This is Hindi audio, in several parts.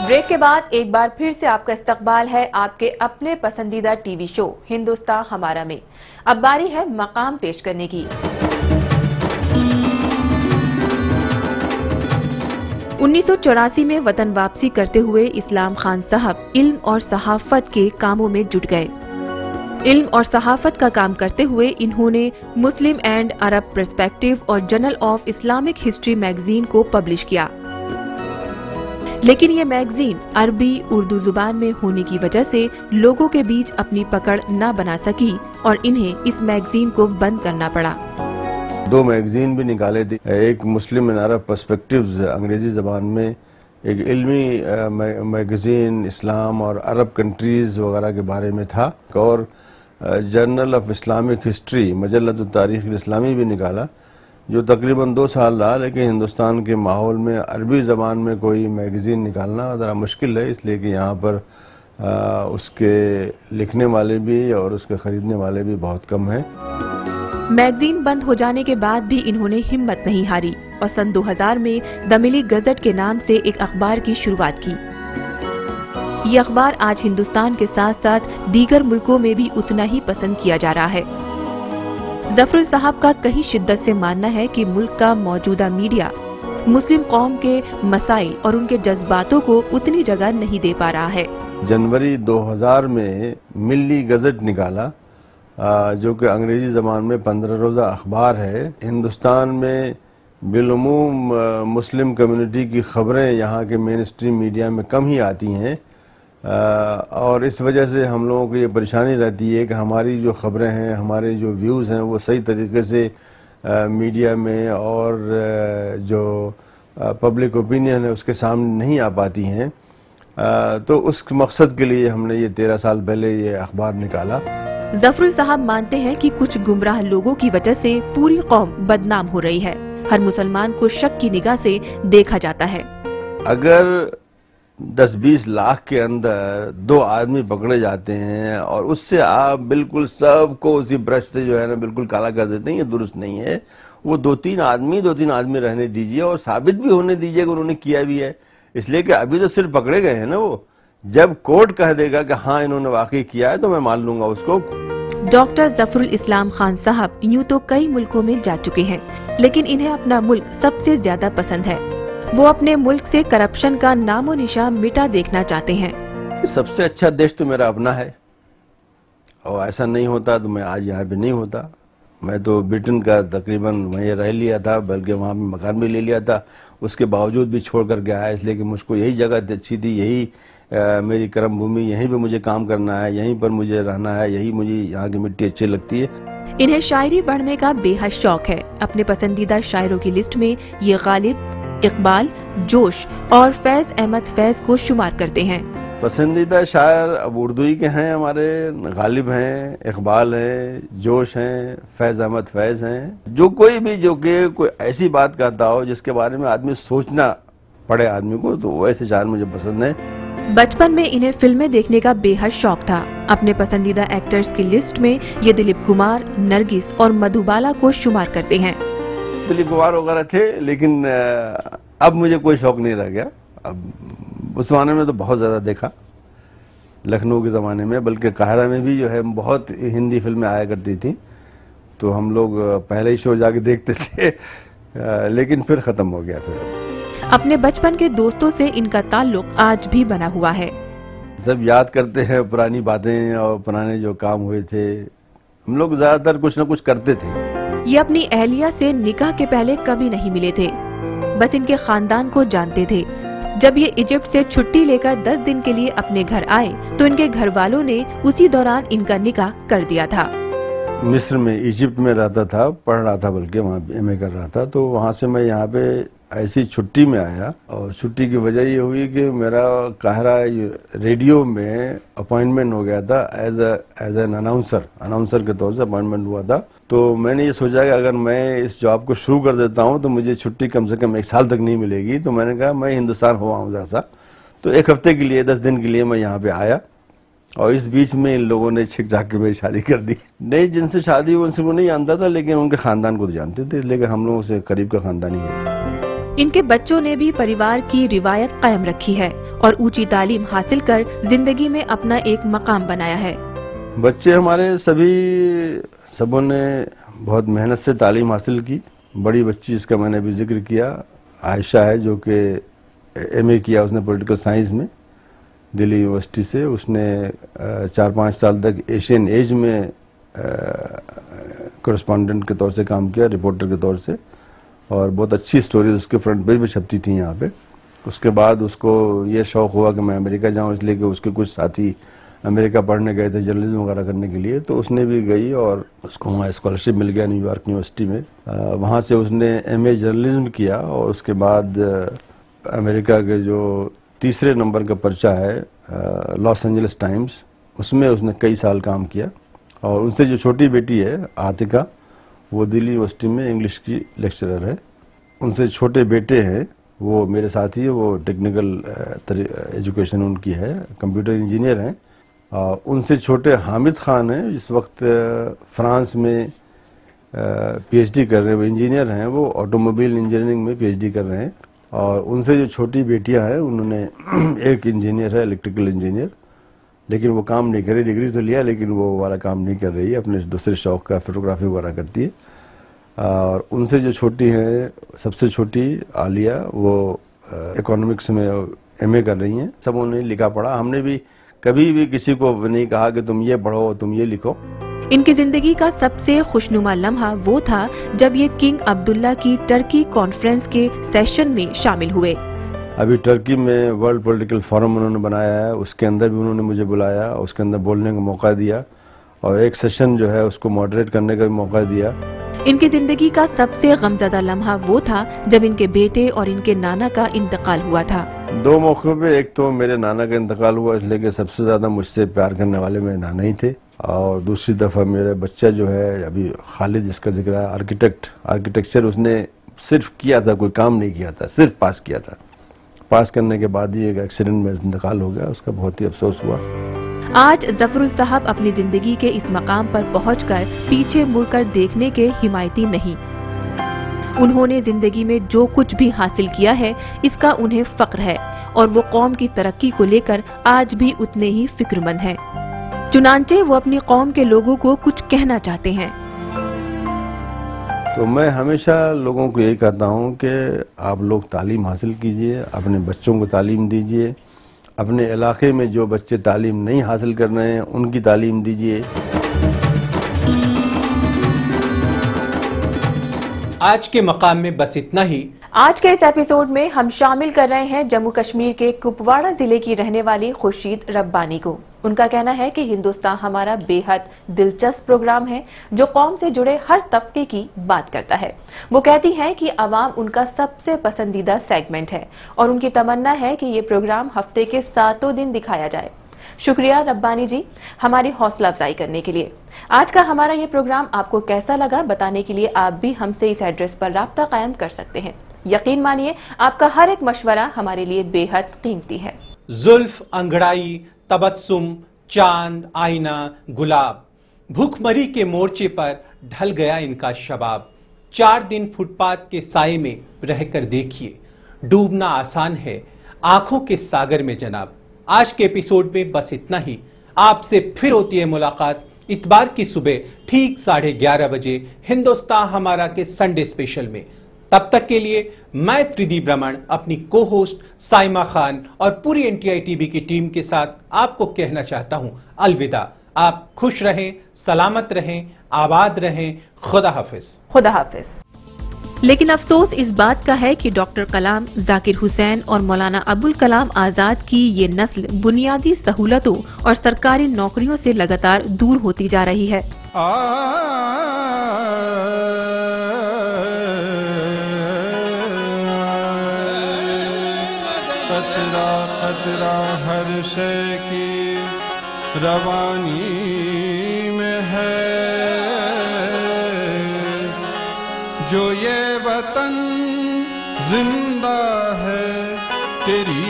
ब्रेक के बाद एक बार फिर से आपका इस्तकबाल है आपके अपने पसंदीदा टीवी शो हिंदुस्तान हमारा में। अब बारी है मकाम पेश करने की। 1984 में वतन वापसी करते हुए इस्लाम खान साहब इल्म और सहाफत के कामों में जुट गए। इल्म और सहाफत का काम करते हुए इन्होंने मुस्लिम एंड अरब पर्सपेक्टिव और journal of Islamic history magazine को पब्लिश किया, लेकिन ये मैगजीन अरबी उर्दू जुबान में होने की वजह से लोगों के बीच अपनी पकड़ न बना सकी और इन्हें इस मैगजीन को बंद करना पड़ा। 2 मैगजीन भी निकाले थे, एक मुस्लिम एंड अरब पर्सपेक्टिव्स अंग्रेजी जबान में, एक इल्मी मैगजीन इस्लाम और अरब कंट्रीज वगैरह के बारे में था, और जर्नल ऑफ इस्लामिक हिस्ट्री मजल्लत तारीख इस्लामी भी निकाला, जो तकरीबन 2 साल रहा। लेकिन हिंदुस्तान के माहौल में अरबी ज़बान में कोई मैगज़ीन निकालना ज़रा मुश्किल है, इसलिए कि यहाँ पर उसके लिखने वाले भी और उसके ख़रीदने वाले भी बहुत कम हैं। मैगजीन बंद हो जाने के बाद भी इन्होंने हिम्मत नहीं हारी और सन 2000 में द मिली गज़ट के नाम से एक अखबार की शुरुआत की। ये अखबार आज हिंदुस्तान के साथ साथ दीगर मुल्कों में भी उतना ही पसंद किया जा रहा है। जफरुल साहब का कहीं शिद्दत से मानना है कि मुल्क का मौजूदा मीडिया मुस्लिम कौम के मसाइल और उनके जज्बातों को उतनी जगह नहीं दे पा रहा है। जनवरी 2000 में मिली गज़ट निकाला, जो कि अंग्रेजी ज़बान में 15 रोज़ा अखबार है। हिंदुस्तान में बिलुमूम मुस्लिम कम्युनिटी की खबरें यहाँ के मेन स्ट्रीम मीडिया में कम ही आती हैं, और इस वजह से हम लोगों को ये परेशानी रहती है कि हमारी जो ख़बरें हैं, हमारे जो व्यूज़ हैं, वो सही तरीके से मीडिया में और जो पब्लिक ओपिनियन है उसके सामने नहीं आ पाती हैं। तो उस मकसद के लिए हमने ये 13 साल पहले ये अखबार निकाला। जफरुल साहब मानते हैं कि कुछ गुमराह लोगों की वजह से पूरी कौम बदनाम हो रही है। हर मुसलमान को शक की निगाह से देखा जाता है। अगर 10-20 लाख के अंदर 2 आदमी पकड़े जाते हैं और उससे आप बिल्कुल सबको उसी ब्रश से जो है ना बिल्कुल काला कर देते हैं, ये दुरुस्त नहीं है। वो 2-3 आदमी रहने दीजिए और साबित भी होने दीजिए कि उन्होंने किया भी है, इसलिए कि अभी तो सिर्फ पकड़े गए हैं ना। वो जब कोर्ट कह देगा कि हाँ इन्होंने वाकई किया है तो मैं मान लूंगा उसको। डॉक्टर जफरुल इस्लाम खान साहब यूँ तो कई मुल्कों में जा चुके हैं, लेकिन इन्हें अपना मुल्क सबसे ज्यादा पसंद है। वो अपने मुल्क से करप्शन का नामो निशान मिटा देखना चाहते हैं। सबसे अच्छा देश तो मेरा अपना है, और ऐसा नहीं होता तो मैं आज यहाँ पे नहीं होता। मैं तो ब्रिटेन का तकरीबन वहीं रह लिया था, बल्कि वहाँ पे मकान भी ले लिया था, उसके बावजूद भी छोड़ कर के आया, इसलिए कि मुझको यही जगह अच्छी थी, यही मेरी कर्म भूमि, यहीं पे मुझे काम करना है, यहीं पर मुझे रहना है, यही मुझे यहाँ की मिट्टी अच्छी लगती है। इन्हें शायरी पढ़ने का बेहद शौक है। अपने पसंदीदा शायरों की लिस्ट में ये गालिब, इकबाल, जोश और फैज अहमद फैज को शुमार करते हैं। पसंदीदा शायर अब उर्दू ही के हैं, हमारे गालिब हैं, इकबाल हैं, जोश हैं, फैज अहमद फैज हैं। जो कोई भी जो कि कोई ऐसी बात कहता हो जिसके बारे में आदमी सोचना पड़े आदमी को, तो वैसे शायर मुझे पसंद है। बचपन में इन्हें फिल्में देखने का बेहद शौक था। अपने पसंदीदा एक्टर्स की लिस्ट में ये दिलीप कुमार, नरगिस और मधुबाला को शुमार करते हैं। दिलीप कुमार वगैरह थे, लेकिन अब मुझे कोई शौक नहीं रह गया। अब उस जमाने में तो बहुत ज़्यादा देखा, लखनऊ के ज़माने में, बल्कि काहिरा में भी जो है बहुत हिंदी फिल्में आया करती थी, तो हम लोग पहले ही शो जाके देखते थे, लेकिन फिर ख़त्म हो गया। फिर अपने बचपन के दोस्तों से इनका ताल्लुक आज भी बना हुआ है। सब याद करते हैं पुरानी बातें और पुराने जो काम हुए थे। हम लोग ज़्यादातर कुछ न कुछ करते थे। ये अपनी अहलिया से निकाह के पहले कभी नहीं मिले थे, बस इनके खानदान को जानते थे। जब ये इजिप्ट से छुट्टी लेकर 10 दिन के लिए अपने घर आए तो इनके घर वालों ने उसी दौरान इनका निकाह कर दिया था। मिस्र में, इजिप्ट में रहता था, पढ़ रहा था, बल्कि वहाँ एमए कर रहा था, तो वहाँ से मैं यहाँ पे ऐसी छुट्टी में आया, और छुट्टी की वजह ये हुई कि मेरा काहिरा रेडियो में अपॉइंटमेंट हो गया था एज एन अनाउंसर के तौर से अपॉइंटमेंट हुआ था। तो मैंने ये सोचा कि अगर मैं इस जॉब को शुरू कर देता हूँ तो मुझे छुट्टी कम से कम 1 साल तक नहीं मिलेगी। तो मैंने कहा मैं हिंदुस्तान हुआ हूँ जैसा, तो 1 हफ्ते के लिए, 10 दिन के लिए मैं यहाँ पे आया, और इस बीच में इन लोगों ने छिक झाक के मेरी शादी कर दी। नहीं, जिनसे शादी हुई उनसे वो नहीं जानता था, लेकिन उनके खानदान को तो जानते थे, लेकिन हम लोगों से करीब का खानदान ही है। इनके बच्चों ने भी परिवार की रिवायत कायम रखी है और ऊंची तालीम हासिल कर जिंदगी में अपना एक मकाम बनाया है। बच्चे हमारे सबों ने बहुत मेहनत से तालीम हासिल की। बड़ी बच्ची जिसका मैंने अभी जिक्र किया, आयशा है, जो कि एमए किया उसने पॉलिटिकल साइंस में दिल्ली यूनिवर्सिटी से। उसने 4-5 साल तक एशियन एज में कॉरेस्पॉन्डेंट के तौर से काम किया, रिपोर्टर के तौर से, और बहुत अच्छी स्टोरीज उसके फ्रंट पेज पे छपती थी यहाँ पे। उसके बाद उसको ये शौक़ हुआ कि मैं अमेरिका जाऊँ, इसलिए कि उसके कुछ साथी अमेरिका पढ़ने गए थे जर्नलिज्म वगैरह करने के लिए, तो उसने भी गई और उसको वहाँ स्कॉलरशिप मिल गया न्यूयॉर्क यूनिवर्सिटी में। वहाँ से उसने एमए जर्नलिज्म किया और उसके बाद अमेरिका के जो 3 नंबर का पर्चा है लॉस एंजलिस टाइम्स, उसमें उसने कई साल काम किया। और उनसे जो छोटी बेटी है आतिका, वो दिल्ली यूनिवर्सिटी में इंग्लिश की लेक्चरर है। उनसे छोटे बेटे हैं, वो मेरे साथी है, वो टेक्निकल एजुकेशन उनकी है, कंप्यूटर इंजीनियर हैं। उनसे छोटे हामिद खान हैं, इस वक्त फ्रांस में पीएचडी कर रहे हैं, वो इंजीनियर हैं, वो ऑटोमोबाइल इंजीनियरिंग में पीएचडी कर रहे हैं। और उनसे जो छोटी बेटियां हैं, उन्होंने एक इंजीनियर है, इलेक्ट्रिकल इंजीनियर, लेकिन वो काम नहीं कर रही, डिग्री तो लिया लेकिन वो वाला काम नहीं कर रही है, अपने दूसरे शौक का फोटोग्राफी वगैरह करती है। और उनसे जो छोटी है, सबसे छोटी आलिया, वो इकोनॉमिक्स में एमए कर रही हैं। सब उन्होंने लिखा पढ़ा, हमने भी कभी भी किसी को नहीं कहा कि तुम ये पढ़ो, तुम ये लिखो। इनकी जिंदगी का सबसे खुशनुमा लम्हा वो था जब ये किंग अब्दुल्ला की टर्की कॉन्फ्रेंस के सेशन में शामिल हुए। अभी टर्की में वर्ल्ड पॉलिटिकल फोरम उन्होंने बनाया है, उसके अंदर भी उन्होंने मुझे बुलाया, उसके अंदर बोलने का मौका दिया और एक सेशन जो है उसको मॉडरेट करने का भी मौका दिया। इनकी जिंदगी का सबसे गमज़दा लम्हा वो था जब इनके बेटे और इनके नाना का इंतकाल हुआ था। 2 मौक़ों पे, एक तो मेरे नाना का इंतकाल हुआ इसलिए कि सबसे ज़्यादा मुझसे प्यार करने वाले मेरे नाना ही थे, और दूसरी दफ़ा मेरा बच्चा जो है अभी खालिद, जिसका जिक्र है, आर्किटेक्चर उसने सिर्फ किया था, कोई काम नहीं किया था, सिर्फ पास किया था। पास करने के बाद ही एक एक्सीडेंट में इंतकाल हो गया, उसका बहुत ही अफसोस हुआ। आज जफरुल साहब अपनी जिंदगी के इस मकाम पर पहुंचकर पीछे मुड़कर देखने के हिमायती नहीं। उन्होंने जिंदगी में जो कुछ भी हासिल किया है, इसका उन्हें फक्र है और वो कौम की तरक्की को लेकर आज भी उतने ही फिक्रमंद हैं। चुनांचे वो अपनी कौम के लोगों को कुछ कहना चाहते हैं। तो मैं हमेशा लोगों को यही कहता हूँ कि आप लोग तालीम हासिल कीजिए, अपने बच्चों को तालीम दीजिए, अपने इलाके में जो बच्चे तालीम नहीं हासिल कर रहे हैं उनकी तालीम दीजिए। आज के मकाम में बस इतना ही। आज के इस एपिसोड में हम शामिल कर रहे हैं जम्मू कश्मीर के कुपवाड़ा जिले की रहने वाली खुर्शीद रब्बानी को। उनका कहना है कि हिंदुस्तान हमारा बेहद दिलचस्प प्रोग्राम है जो कौम से जुड़े हर तबके की बात करता है। वो कहती हैं कि अवाम उनका सबसे पसंदीदा सेगमेंट है और उनकी तमन्ना है कि ये प्रोग्राम हफ्ते के 7 दिन दिखाया जाए। शुक्रिया रब्बानी जी हमारी हौसला अफजाई करने के लिए। आज का हमारा ये प्रोग्राम आपको कैसा लगा बताने के लिए आप भी हमसे इस एड्रेस पर राब्ता कायम कर सकते हैं। यकीन मानिए आपका हर एक मशवरा हमारे लिए बेहद कीमती है। जुल्फ, अंगड़ाई, तबस्सुम, चांद, आईना, गुलाब, भूखमरी के मोर्चे पर ढल गया इनका शबाब। 4 दिन फुटपाथ के साए में रहकर देखिए, डूबना आसान है आंखों के सागर में जनाब। आज के एपिसोड में बस इतना ही। आपसे फिर होती है मुलाकात इतवार की सुबह ठीक 11:30 बजे हिंदुस्तान हमारा के संडे स्पेशल में। तब तक के लिए मैं त्रिदीप रमन अपनी को होस्ट साइमा खान और पूरी एनटीआई टीवी की टीम के साथ आपको कहना चाहता हूं अलविदा। आप खुश रहें, सलामत रहें, आबाद रहें। खुदा हाफिज। खुदा हाफिज। लेकिन अफसोस इस बात का है कि डॉक्टर कलाम, जाकिर हुसैन और मौलाना अबुल कलाम आजाद की ये नस्ल बुनियादी सहूलतों और सरकारी नौकरियों से लगातार दूर होती जा रही है। कतरा कतरा हर शय की रवानी में है, जो ये वतन जिंदा है तेरी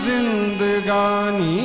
जिंदगानी